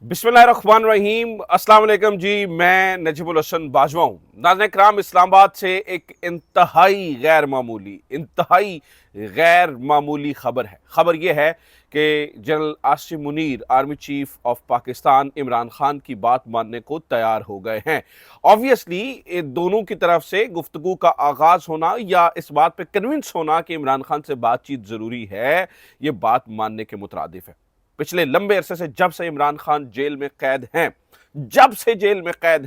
बिस्मिल्लाहिर्रहमानिर्रहीम। अस्सलाम वालेकुम जी, मैं नजीबुल हसन बाजवा हूँ। नाज़रीन कराम, इस्लामाबाद से एक इंतहाई गैर मामूली खबर है। खबर यह है कि general Asim Munir, army chief of Pakistan, Imran Khan की बात मानने को तैयार हो गए हैं। ऑब्वियसली दोनों की तरफ से गुफ्तगू का आगाज होना या इस बात पे कन्विंस होना कि इमरान खान से बातचीत जरूरी है, ये बात मानने के मुतरादिफ है। पिछले लंबे अरसे से, जब से इमरान खान जेल में कैद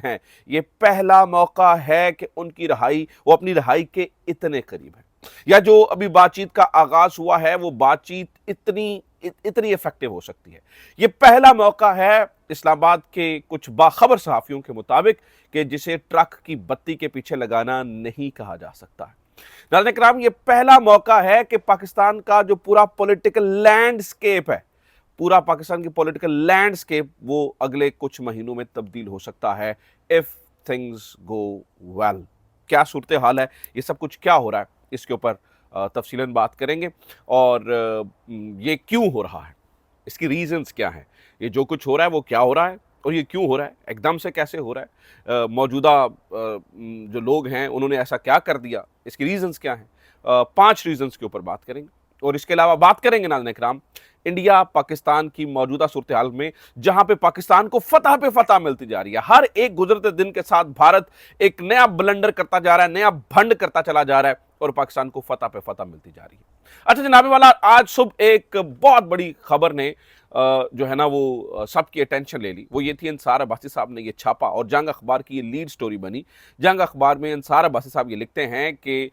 हैं, ये पहला मौका है कि उनकी रिहाई, वो अपनी रिहाई के इतने करीब है, या जो अभी बातचीत का आगाज हुआ है वो बातचीत इतनी इफेक्टिव हो सकती है। ये पहला मौका है इस्लामाबाद के कुछ बाखबर सहाफियों के मुताबिक कि जिसे ट्रक की बत्ती के पीछे लगाना नहीं कहा जा सकता है। नाज़रीन कराम, ये पहला मौका है कि पाकिस्तान का जो पूरा पॉलिटिकल लैंडस्केप है, पूरा पाकिस्तान की पॉलिटिकल लैंडस्केप, वो अगले कुछ महीनों में तब्दील हो सकता है इफ थिंग्स गो वेल। क्या सूरत हाल है, ये सब कुछ क्या हो रहा है, इसके ऊपर तफसीलन बात करेंगे। और ये क्यों हो रहा है, इसकी रीजंस क्या है, ये जो कुछ हो रहा है वो क्या हो रहा है और ये क्यों हो रहा है, एकदम से कैसे हो रहा है, मौजूदा जो लोग हैं उन्होंने ऐसा क्या कर दिया, इसकी रीजंस क्या हैं। 5 रीजंस के ऊपर बात करेंगे। और इसके अलावा बात करेंगे नाज़रीन इकराम, इंडिया पाकिस्तान की मौजूदा सूरत हाल में, जहां पे पाकिस्तान को फतह पे फतह मिलती जा रही है। हर एक गुजरते दिन के साथ भारत एक नया ब्लंडर करता जा रहा है, नया भंड करता चला जा रहा है और पाकिस्तान को फतह पे फतह मिलती जा रही है। अच्छा जनाबे वाला, आज सुबह एक बहुत बड़ी खबर ने जो है ना वो सबकी अटेंशन ले ली। वो ये थी, अंसार अब्बासी साहब ने ये छापा और जंग अखबार की ये लीड स्टोरी बनी। जंग अखबार में अंसार अब्बासी साहब ये लिखते हैं कि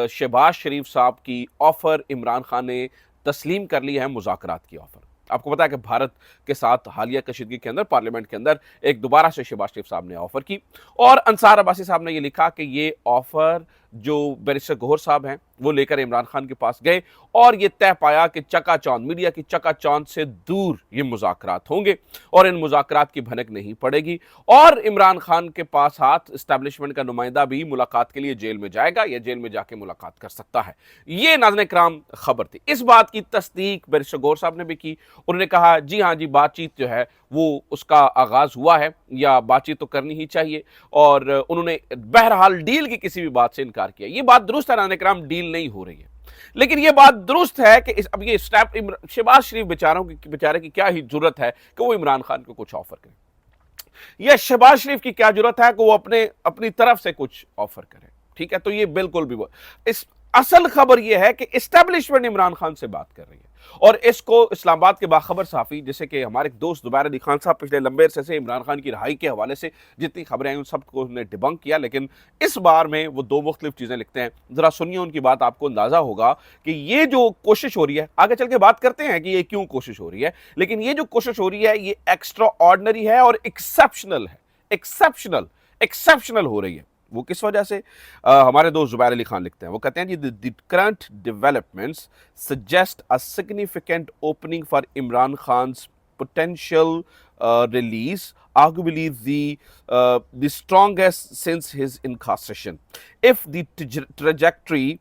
शहबाज शरीफ साहब की ऑफर इमरान खान ने तस्लीम कर ली है, मुज़ाकरात की ऑफर। आपको पता है कि भारत के साथ हालिया कशीदगी के अंदर, पार्लियामेंट के अंदर एक दोबारा से शहबाज शरीफ साहब ने ऑफर की और अंसार अब्बासी साहब ने यह लिखा कि ये ऑफर जो बैरिस्टर गौहर साहब हैं वो लेकर इमरान खान के पास गए और ये तय पाया कि चकाचौंध, मीडिया की चकाचौंध से दूर ये मुज़ाकरात होंगे और इन मुज़ाकरात की भनक नहीं पड़ेगी और इमरान खान के पास हाथ इस्टेब्लिशमेंट का नुमाइंदा भी मुलाकात के लिए जेल में जाएगा या जेल में जाके मुलाकात कर सकता है। ये नाज़रीन कराम खबर थी। इस बात की तस्दीक बैरिस्टर गौहर साहब ने भी की। उन्होंने कहा जी हाँ जी, बातचीत जो है वो उसका आगाज हुआ है या बातचीत तो करनी ही चाहिए और उन्होंने बहरहाल डील की किसी भी बात से इनकार किया। ये बात दुरुस्त है नाज़रीन कराम, डील नहीं हो रही है, लेकिन ये बात दुरुस्त है कि अब ये शहबाज शरीफ बेचारे की क्या ही जरूरत है कि वो इमरान खान को कुछ ऑफर करे, या शहबाज शरीफ की क्या जरूरत है कि वो अपनी तरफ से कुछ ऑफर करे। ठीक है, तो ये बिल्कुल भी इस असल खबर यह है कि एस्टेब्लिशमेंट इमरान खान से बात कर रही है और इसको इस्लामाबाद के बाखबर साफी, जैसे कि हमारे दोस्त जुबैर अली खान साहब, पिछले लंबे अरसे से इमरान खान की रिहाई के हवाले से जितनी खबरें आई उन सबको उन्होंने डिबंक किया, लेकिन इस बार में वो दो मुख्तलिफ चीजें लिखते हैं। जरा सुनिए उनकी बात, आपको अंदाजा होगा कि ये जो कोशिश हो रही है, आगे चल के बात करते हैं कि ये क्यों कोशिश हो रही है, लेकिन ये जो कोशिश हो रही है ये एक्स्ट्रा ऑर्डिनरी है और एक्सेप्शनल है। एक्सेप्शनल हो रही है। वो किस वजह से? हमारे दोस्त जुबैर अली खान लिखते हैं, वो कहते हैं जी, the current developments suggest a significant opening for Imran Khan's potential release, arguably the strongest since his incarceration. If the trajectory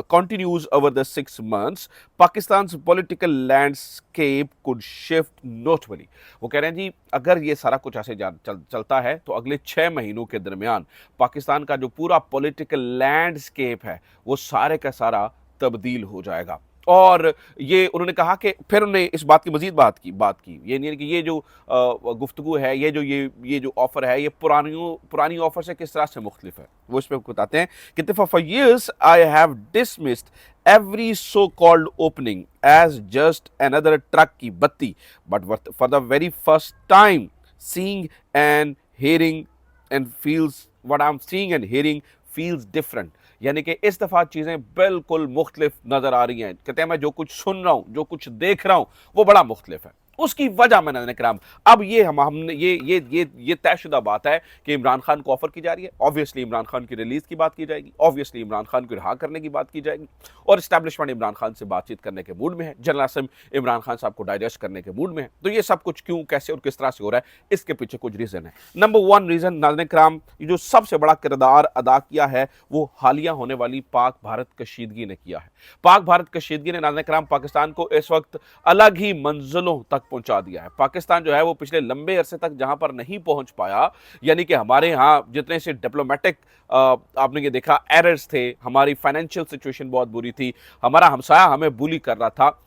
continues over the 6 months, Pakistan's political landscape could shift notably. वो कह रहे हैं जी, अगर ये सारा कुछ ऐसे चलता है तो अगले 6 महीनों के दरमियान पाकिस्तान का जो पूरा पॉलिटिकल लैंडस्केप है वो सारे का सारा तब्दील हो जाएगा। और ये उन्होंने कहा कि फिर उन्होंने इस बात की मजीद बात की, ये नहीं कि ये जो गुफ्तगू है, ये जो ऑफर है, ये पुरानी ऑफर से किस तरह से मुख्तलिफ है। वो इस पर बताते हैं कि for years I have dismissed every so called opening as just another truck की बत्ती, but for the very first time seeing and hearing and feels what I'm seeing and hearing feels different. यानी कि इस दफा चीजें बिल्कुल मुख्तलिफ नजर आ रही हैं। कहते हैं मैं जो कुछ सुन रहा हूं, जो कुछ देख रहा हूं, वो बड़ा मुख्तलिफ है। उसकी वजह में नाज़रीन कराम, अब ये हमने ये तयशुदा बात है कि इमरान खान को ऑफर की जा रही है। ऑब्वियसली इमरान खान की रिलीज की बात की जाएगी, ऑब्वियसली इमरान खान को रिहा करने की बात की जाएगी और इस्टेब्लिशमेंट इमरान खान से बातचीत करने के मूड में है। जनरल आसिम इमरान खान साहब को डाइजेस्ट करने के मूड में है। तो ये सब कुछ क्यों, कैसे और किस तरह से हो रहा है, इसके पीछे कुछ रीजन है। नंबर 1 रीजन नाज़रीन कराम, ये जो सबसे बड़ा किरदार अदा किया है वो हालिया होने वाली पाक भारत कशीदगी ने किया है। पाक भारत कशीदगी ने नाज़रीन कराम पाकिस्तान को इस वक्त अलग ही मंजिलों तक पहुंचा दिया है। पाकिस्तान जो है वो पिछले लंबे अरसे तक जहां पर नहीं पहुंच पाया, यानी कि हमारे यहाँ जितने से डिप्लोमेटिक आपने ये देखा एरर्स थे, हमारी फाइनेंशियल सिचुएशन बहुत बुरी थी, हमारा हमसाया हमें बुली कर रहा था,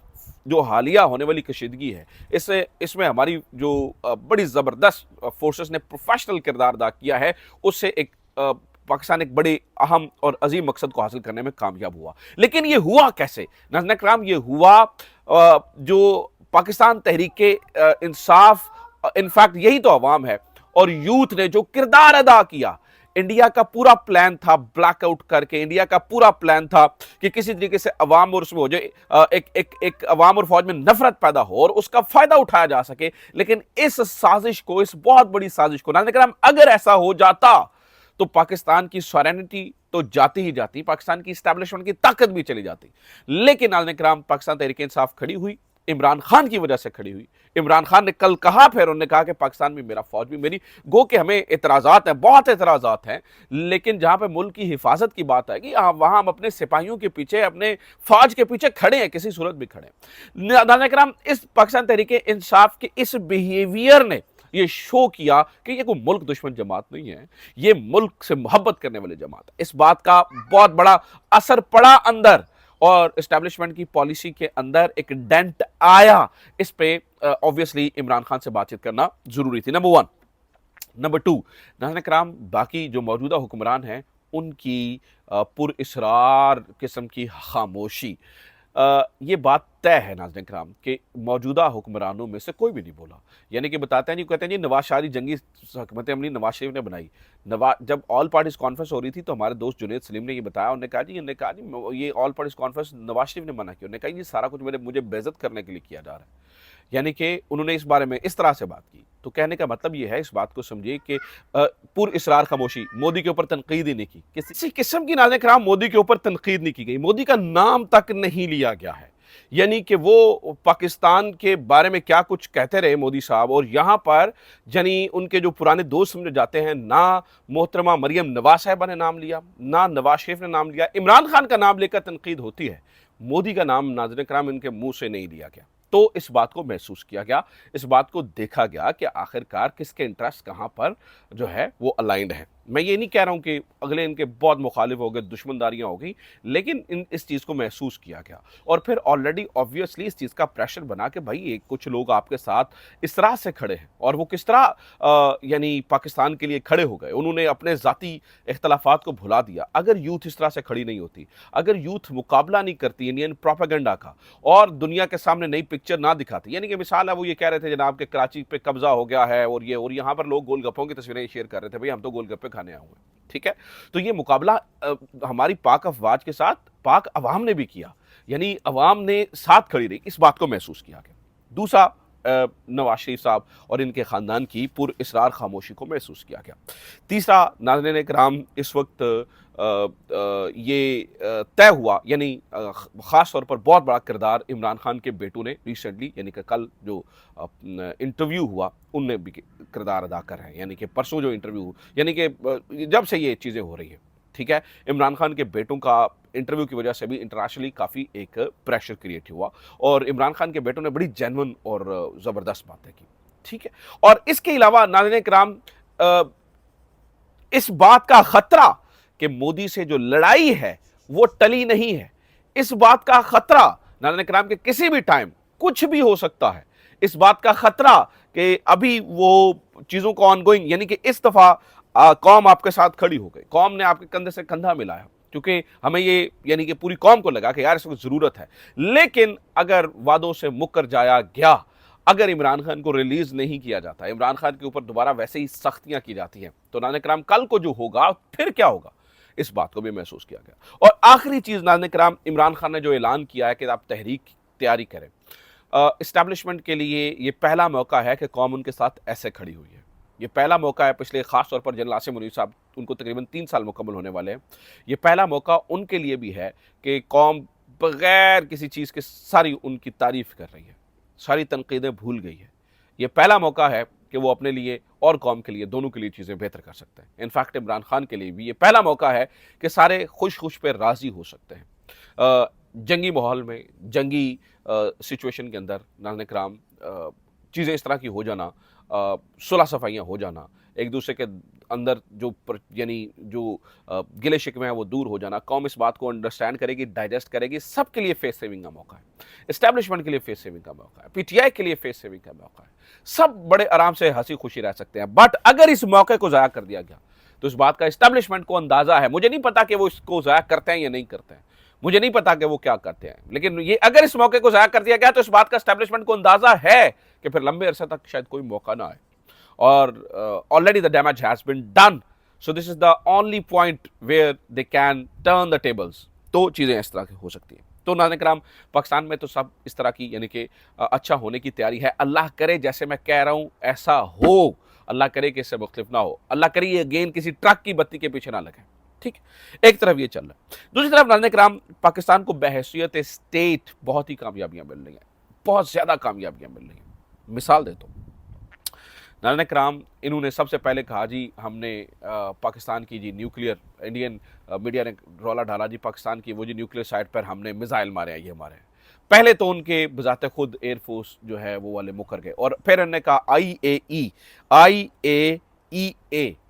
जो हालिया होने वाली कशीदगी है इसमें हमारी जो बड़ी ज़बरदस्त फोर्सेस ने प्रोफेशनल किरदार अदा किया है, उससे एक पाकिस्तान एक बड़े अहम और अजीम मकसद को हासिल करने में कामयाब हुआ। लेकिन ये हुआ कैसे नाज़रीन इकराम? ये हुआ जो पाकिस्तान तहरीके इंसाफ, इनफैक्ट यही तो अवाम है और यूथ ने जो किरदार अदा किया। इंडिया का पूरा प्लान था ब्लैकआउट करके, इंडिया का पूरा प्लान था कि किसी तरीके से अवाम और उसमें हो जाए एक अवाम और फौज में नफरत पैदा हो और उसका फायदा उठाया जा सके। लेकिन इस साजिश को, इस बहुत बड़ी साजिश को नाज़रीन इकराम, अगर ऐसा हो जाता तो पाकिस्तान की सॉवरेनिटी तो जाती ही जाती, पाकिस्तान की एस्टैब्लिशमेंट की ताकत भी चली जाती। लेकिन नाज़रीन इकराम, पाकिस्तान तहरीक इंसाफ खड़ी हुई, इमरान खान की वजह से खड़ी हुई। इमरान खान ने कल कहा, फिर उन्होंने कहा कि पाकिस्तान भी मेरा, फौज भी मेरी। गो कि हमें एतराज़ात हैं, बहुत एतराज़ात हैं, लेकिन जहां पे मुल्क की हिफाजत की बात आएगी वहां हम अपने सिपाहियों के पीछे, अपने फौज के पीछे खड़े हैं, किसी सूरत भी खड़े हैं। नाज़रीन इकराम, इस पाकिस्तान तहरीक इंसाफ के इस बिहेवियर ने ये शो किया कि ये कोई मुल्क दुश्मन जमात नहीं है, ये मुल्क से मोहब्बत करने वाली जमात है। इस बात का बहुत बड़ा असर पड़ा अंदर और एस्टैब्लिशमेंट की पॉलिसी के अंदर एक डेंट आया। इस पे ऑब्वियसली इमरान खान से बातचीत करना जरूरी थी, नंबर वन। नंबर टू, नाज़रीन इकराम, बाकी जो मौजूदा हुक्मरान हैं उनकी पुरइसरार किस्म की खामोशी, ये बात तय है नाज़रीन इकराम कि मौजूदा हुक्मरानों में से कोई भी नहीं बोला। यानी कि बताते हैं जी, कहते हैं जी नवाज शरीफ जंगी हुकूमत अमली नवाज शरीफ ने बनाई। जब ऑल पार्टीज कॉन्फ्रेंस हो रही थी तो हमारे दोस्त जुनेद सलीम ने ये बताया, उन्होंने कहा जी ये all parties conference Nawaz Sharif ने मना किया। उन्होंने कहा ये सारा कुछ मुझे बेइज्जत करने के लिए किया जा रहा है। यानी कि उन्होंने इस बारे में इस तरह से बात की। तो कहने का मतलब ये है, इस बात को समझिए कि पुरइसरार खामोशी, मोदी के ऊपर तनकीद ही नहीं की, किसी किस्म की नाज़रीन इकराम मोदी के ऊपर तनकीद नहीं की गई, मोदी का नाम तक नहीं लिया गया है। यानी कि वो पाकिस्तान के बारे में क्या कुछ कहते रहे मोदी साहब, और यहाँ पर यानी उनके जो पुराने दोस्त समझे जाते हैं, ना मोहतरमा मरियम नवाज साहिबा ने नाम लिया, ना नवाज शरीफ ने नाम लिया। इमरान खान का नाम लेकर तनकीद होती है, मोदी का नाम नाज़रीन इकराम इनके मुंह से नहीं लिया गया। तो इस बात को महसूस किया गया, इस बात को देखा गया कि आखिरकार किसके इंटरेस्ट कहाँ पर जो है वो अलाइंड है। मैं ये नहीं कह रहा हूँ कि अगले इनके बहुत मुखालिफ हो गए, दुश्मनदारियाँ हो गई, लेकिन इस चीज़ को महसूस किया गया और फिर ऑलरेडी ऑब्वियसली इस चीज़ का प्रेशर बना कि भाई एक कुछ लोग आपके साथ इस तरह से खड़े हैं। और वो किस तरह यानी पाकिस्तान के लिए खड़े हो गए, उन्होंने अपने ज़ाती इख्तलाफात को भुला दिया। अगर यूथ इस तरह से खड़ी नहीं होती, अगर यूथ मुकाबला नहीं करती इंडियन प्रोपेगेंडा का और दुनिया के सामने नई पिक्चर ना दिखाती, यानी कि मिसाल है वो ये कह रहे थे जनाब के कराची पे कब्जा हो गया है और यहाँ पर लोग गोलगप्पों की तस्वीरें शेयर कर रहे थे, भाई हम तो गोलगप्पे खाने आए हुए, ठीक है। तो ये मुकाबला हमारी पाक अफवाज के साथ पाक अवाम ने भी किया, यानी अवाम ने साथ खड़ी रही, इस बात को महसूस किया गया। दूसरा, नवाज शरीफ साहब और इनके ख़ानदान की पुरइसरार खामोशी को महसूस किया गया। तीसरा, नाज़रीन इकराम, इस वक्त ये तय हुआ, यानी ख़ास तौर पर बहुत बड़ा किरदार इमरान खान के बेटों ने रिसेंटली, यानी कि कल जो इंटरव्यू हुआ उनने भी किरदार अदा कर रहे हैं। यानी कि परसों जो इंटरव्यू, यानी कि जब से ये चीज़ें हो रही हैं, ठीक है, इमरान खान के बेटों का इंटरव्यू की वजह से भी इंटरनेशनली काफ़ी एक प्रेशर क्रिएट हुआ और इमरान खान के बेटों ने बड़ी जेन्युइन और ज़बरदस्त बातें की, ठीक है। और इसके अलावा नाज़रीन इकराम, इस बात का खतरा कि मोदी से जो लड़ाई है वो टली नहीं है, इस बात का खतरा नाज़रीन इकराम के किसी भी टाइम कुछ भी हो सकता है, इस बात का खतरा कि अभी वो चीज़ों को ऑनगोइंग, यानी कि इस दफ़ा कौम आपके साथ खड़ी हो गई, कौम ने आपके कंधे से कंधा मिलाया, क्योंकि हमें ये, यानी कि पूरी कौम को लगा कि यार इसको ज़रूरत है। लेकिन अगर वादों से मुकर जाया गया, अगर इमरान खान को रिलीज़ नहीं किया जाता, इमरान खान के ऊपर दोबारा वैसे ही सख्तियाँ की जाती हैं, तो नाज़रीन इकराम कल को जो होगा फिर क्या होगा, इस बात को भी महसूस किया गया। और आखिरी चीज़ नाज़रीन इकराम, इमरान खान ने जो ऐलान किया है कि आप तहरीक की तैयारी करें, इस्टेब्लिशमेंट के लिए ये पहला मौका है कि कौम उनके साथ ऐसे खड़ी हुई है। ये पहला मौका है, पिछले ख़ास तौर पर जनरल आसिम मुनीर साहब, उनको तकरीबन 3 साल मुकम्मल होने वाले हैं, ये पहला मौका उनके लिए भी है कि कौम बग़ैर किसी चीज़ के सारी उनकी तारीफ़ कर रही है, सारी तनकीदें भूल गई है। ये पहला मौका है कि वो अपने लिए और कौम के लिए, दोनों के लिए चीज़ें बेहतर कर सकते हैं। इनफैक्ट इमरान खान के लिए भी ये पहला मौका है कि सारे खुश पे राज़ी हो सकते हैं। जंगी माहौल में, जंगी सिचुएशन के अंदर नाज़रीन इकराम, चीज़ें इस तरह की हो जाना, सुलह सफाइयाँ हो जाना, एक दूसरे के अंदर जो यानी जो गिले शिकवे हैं वो दूर हो जाना, कौम इस बात को अंडरस्टैंड करेगी, डाइजेस्ट करेगी, सबके लिए फेस सेविंग का मौका है। एस्टैब्लिशमेंट के लिए फेस सेविंग का मौका है, पीटीआई के लिए फेस सेविंग का मौका है। सब बड़े आराम से हंसी खुशी रह सकते हैं, बट अगर इस मौके को ज़ाया कर दिया गया तो इस बात का एस्टैब्लिशमेंट को अंदाजा है। मुझे नहीं पता कि वो इसको ज़ाया करते हैं या नहीं करते हैं, मुझे नहीं पता कि वो क्या करते हैं, लेकिन ये अगर इस मौके को ज़ाया कर दिया गया तो इस बात का एस्टैब्लिशमेंट को अंदाजा है कि फिर लंबे अरसे तक शायद कोई मौका ना आए। और already the damage has been done, so this is the only point where they can turn the tables. तो चीज़ें इस तरह की हो सकती हैं। तो नाज़रीन कराम, पाकिस्तान में तो सब इस तरह की यानी कि अच्छा होने की तैयारी है। अल्लाह करे जैसे मैं कह रहा हूं ऐसा हो, अल्लाह करे कि इससे मुख्तलिफ ना हो, अल्लाह करे ये अगेन किसी ट्रक की बत्ती के पीछे ना लगे। ठीक, एक तरफ ये चल रहा है, दूसरी तरफ नाज़रीन कराम पाकिस्तान को बहैसियत स्टेट बहुत ही कामयाबियां मिल रही हैं, बहुत ज़्यादा कामयाबियां मिल रही हैं। मिसाल देता हूँ, नाज़रीन कराम इन्होंने सबसे पहले कहा जी हमने पाकिस्तान की जी न्यूक्लियर, इंडियन मीडिया ने रौला डाला जी पाकिस्तान की वो जी न्यूक्लियर साइट पर हमने मिसाइल मारे हैं, ये मारे हैं। पहले तो उनके बजाते खुद एयरफोर्स जो है वो वाले मुकर गए, और फिर उन्होंने कहा IAEA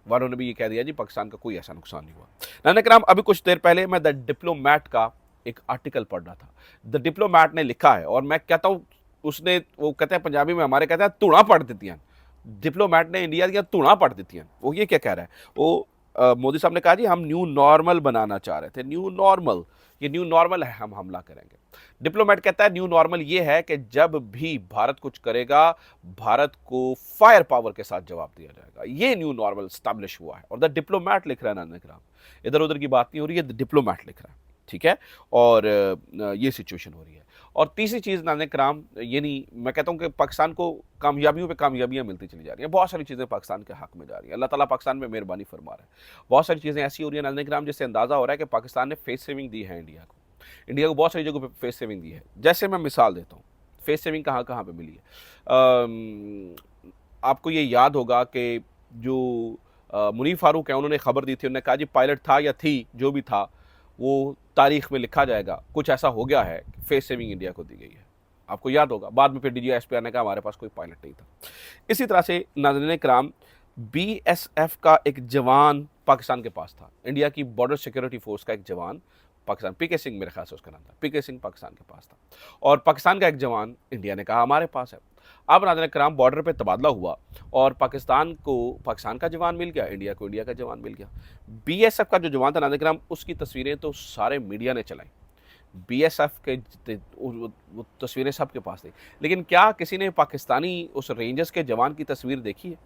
वालों ने भी ये कह दिया जी पाकिस्तान का कोई ऐसा नुकसान नहीं हुआ। नाज़रीन कराम अभी कुछ देर पहले मैं द डिप्लोमैट का एक आर्टिकल पढ़ रहा था। द डिप्लोमैट ने लिखा है, और मैं कहता हूँ उसने, वो कहते हैं पंजाबी में हमारे कहते हैं धूणा पढ़ देती हैं, डिप्लोमैट ने इंडिया की धूणा पढ़ देती हैं। वो ये क्या कह रहा है, वो मोदी साहब ने कहा जी हम न्यू नॉर्मल बनाना चाह रहे थे, न्यू नॉर्मल, ये न्यू नॉर्मल है, हम हमला करेंगे। डिप्लोमैट कहता है न्यू नॉर्मल ये है कि जब भी भारत कुछ करेगा भारत को फायर पावर के साथ जवाब दिया जाएगा, ये न्यू नॉर्मल स्टैब्लिश हुआ है। और द डिप्लोमैट लिख रहा है नाज़रीन कराम, इधर उधर की बात नहीं हो रही है, द डिप्लोमैट लिख रहा है, ठीक है। और ये सिचुएशन हो रही है। और तीसरी चीज़ नाज़रीन कराम, ये नहीं, मैं कहता हूँ कि पाकिस्तान को कामयाबियों पे कामयाबियाँ मिलती चली जा रही हैं, बहुत सारी चीज़ें पाकिस्तान के हक में जा रही हैं, अल्लाह ताला पाकिस्तान में मेहरबानी फरमा रहा है। बहुत सारी चीज़ें ऐसी हो रही हैं नाज़रीन कराम जिससे अंदाज़ा हो रहा है कि पाकिस्तान ने फेस सेविंग दी है इंडिया को, इंडिया को बहुत सारी जगहों पे फेस सेविंग दी है। जैसे मैं मिसाल देता हूँ, फेस सेविंग कहाँ कहाँ पे मिली है। आपको ये याद होगा कि जो मुनीर फारूक है उन्होंने खबर दी थी, उन्होंने कहा जी पायलट था या थी, जो भी था वो तारीख में लिखा जाएगा, कुछ ऐसा हो गया है, फेस सेविंग इंडिया को दी गई है। आपको याद होगा, बाद में फिर DGSPR ने कहा हमारे पास कोई पायलट नहीं था। इसी तरह से नाज़रीन कराम BSF का एक जवान पाकिस्तान के पास था, इंडिया की बॉर्डर सिक्योरिटी फोर्स का एक जवान पाकिस्तान, PK सिंह मेरे ख्याल से उसका नाम था, PK सिंह पाकिस्तान के पास था, और पाकिस्तान का एक जवान इंडिया ने कहा हमारे पास है। अब नाज़रीन कराम बॉर्डर पे तबादला हुआ और पाकिस्तान को पाकिस्तान का जवान मिल गया, इंडिया को इंडिया का जवान मिल गया। BSF का जो जवान था नाज़रीन कराम, उसकी तस्वीरें तो सारे मीडिया ने चलाई, BSF के वो तस्वीरें सबके पास थी, लेकिन क्या किसी ने पाकिस्तानी उस रेंजर्स के जवान की तस्वीर देखी है?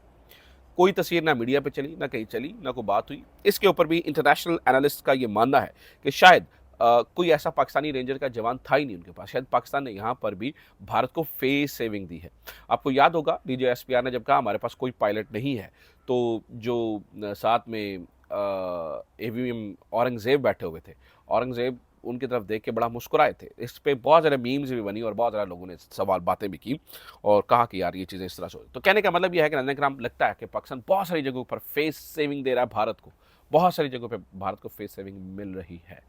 कोई तस्वीर ना मीडिया पे चली, ना कहीं चली, ना कोई बात हुई। इसके ऊपर भी इंटरनेशनल एनालिस्ट का ये मानना है कि शायद कोई ऐसा पाकिस्तानी रेंजर का जवान था ही नहीं उनके पास, शायद पाकिस्तान ने यहाँ पर भी भारत को फेस सेविंग दी है। आपको याद होगा DGSPR ने जब कहा हमारे पास कोई पायलट नहीं है, तो जो साथ में AVM औरंगज़ेब बैठे हुए थे, औरंगज़ेब उनकी तरफ देख के बड़ा मुस्कुराए थे। इस पे बहुत ज़्यादा मीम्स भी बनी और बहुत ज़्यादा लोगों ने सवाल बातें भी की और कहा कि यार ये चीज़ें इस तरह से हो। तो कहने का मतलब ये है कि नाज़रीन कराम लगता है कि पाकिस्तान बहुत सारी जगहों पर फेस सेविंग दे रहा है भारत को, बहुत सारी जगहों पर भारत को फेस सेविंग मिल रही है।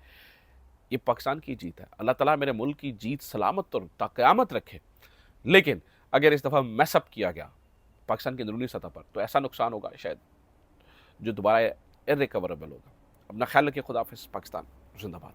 ये पाकिस्तान की जीत है, अल्लाह ताला मेरे मुल्क की जीत सलामत और क़यामत रखे। लेकिन अगर इस दफ़ा मैसअप किया गया पाकिस्तान की अंदरूनी सतह पर तो ऐसा नुकसान होगा शायद जो दोबारा इर्रिकवरेबल होगा। अपना ख्याल रखिए, खुदा हाफ़िज़। पाकिस्तान जिंदाबाद।